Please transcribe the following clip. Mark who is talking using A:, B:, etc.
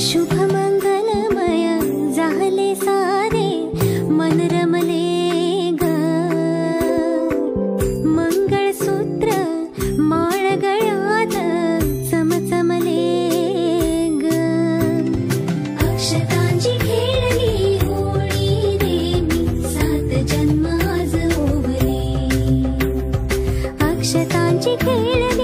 A: शुभ मंगलमय झाले सारे मन रमले ग मंगळसूत्र माळ गळ्यात चमचमले ग अक्षतांची खेळली होळी रे मी 7 जन्म आज ओवले अक्षतांची खेळली